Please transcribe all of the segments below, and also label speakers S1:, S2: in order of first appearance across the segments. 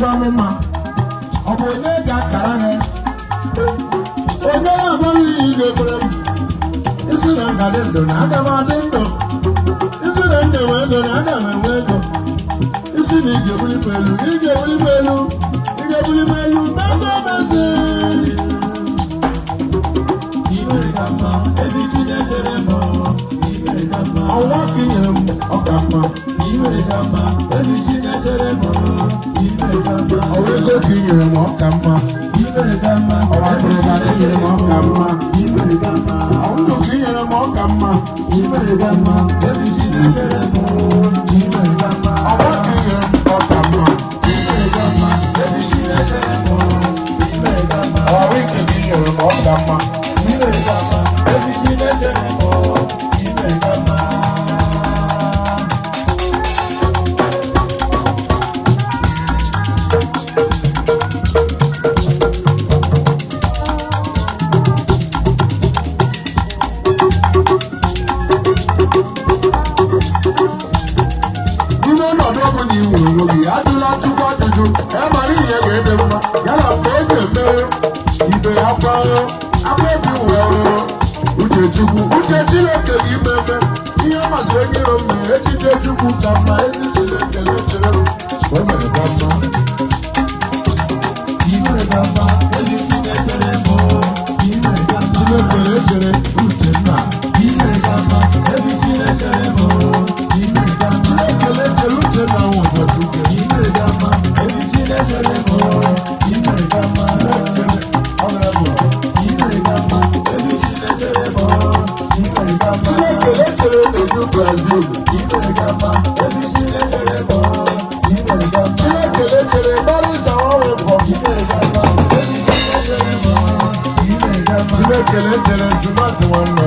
S1: Nwamama. Ọbụ onye ga-akara ha. Onye abụghị ihe ga-ekwere m. Isi na nga dị ndụ na aga m adị ndụ. Isi na nga enwe ego na aga m enwe ego. Isi na ị ga-ebuli m elu, ị ga-ebuli m elu, ị ga-ebuli m elu, mezi emezi. Ọnwa ka ị nyere m ọka mma. Ọwa ego ka ị nyere m ọka mma. Ọwa akụrụba ka ị nyere m ọka mma. Ọwụndụ ka ị nyere m ọka mma. Ọwa ka ị nyere m ọka mma. Ọwa wike ka ị nyere m ọka mma. Adụla Chukwu ajụjụ mara ihe ga-ede mma yana mgbe e ga-eme ibe akwa obi wee uche Chukwu uche Chineke gị meme ihe masịrị onye iro mme echiche Chukwu ka mma ezi Chineke na-echere o mere ka mma Chineke na-echere uche nna Chineke na-echere uche na ụzọ Chukwu Brazil. Chineke Paris àwọn ẹ̀kọ́. Chineke smart wọn nọ.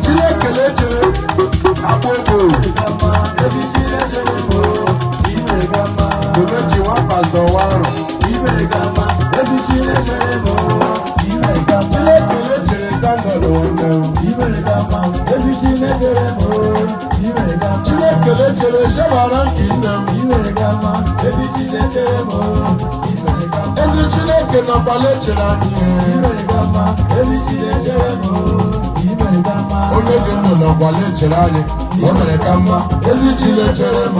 S1: Chineke àpòpò. Domeji wọn pàṣẹ wọn rọ. Chineke shabara nke nne m ezi Chineke nakwa lechere anyị onye dị ndụ nakwa lechere anyị o mere ka mma ezi Chineke m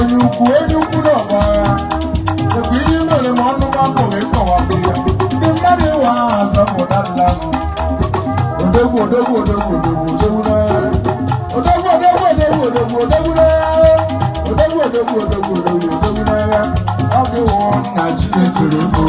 S1: onye ukwu na ọgbagha ekwu ihe mere ma ọnụ gbapụghị ịkọwapụ ya ndị mmadụ ịwa ahụ azọpụtala odogwu odogwu odogwu odogwu odogwu n'agha odogwu odogwu odogwu odogwu odogwu n'agha odogwu odogwu odogwu odogwu odogwu n'agha ọ gị wụọ nna Chinechere mbụ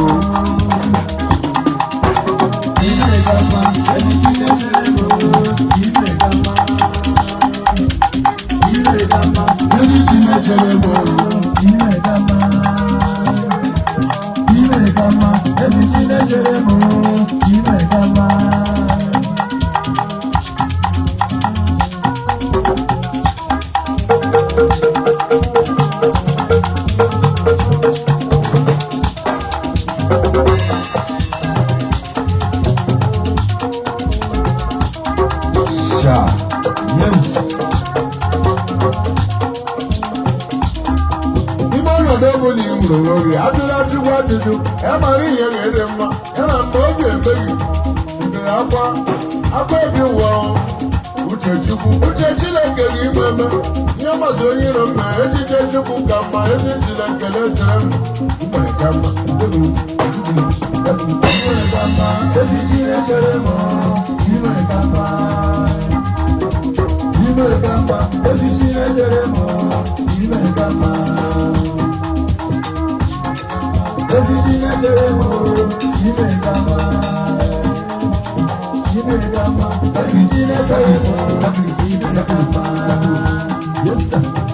S1: ajụjụ mara ihe ga-ede mma ya na mgbe ọ ga-emeghị nke akwa ebi ụwa uche Chineke gị ime eme ihe masị onye iro mma ejije Chukwu ka mma ezi njile nkele chere m nwere ka mma ezi Chinechere m imere ka mma ezi Chinechere m imere ka mma ezi Chinechere m imere ka mma ezi Chinechere m imere ka mma. Yes sir.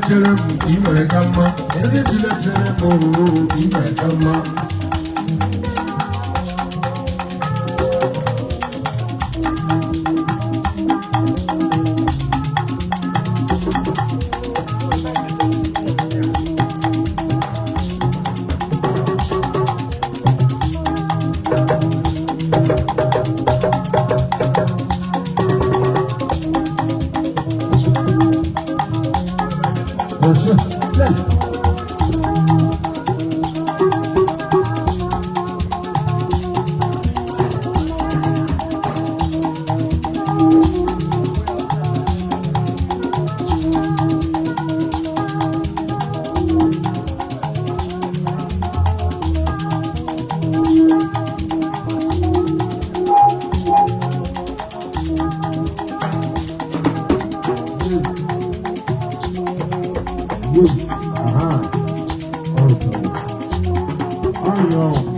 S1: Chinechere m imere ka mma ezi Chinechere m imere ka mma Worship. Yes. Aha. Oh, I know.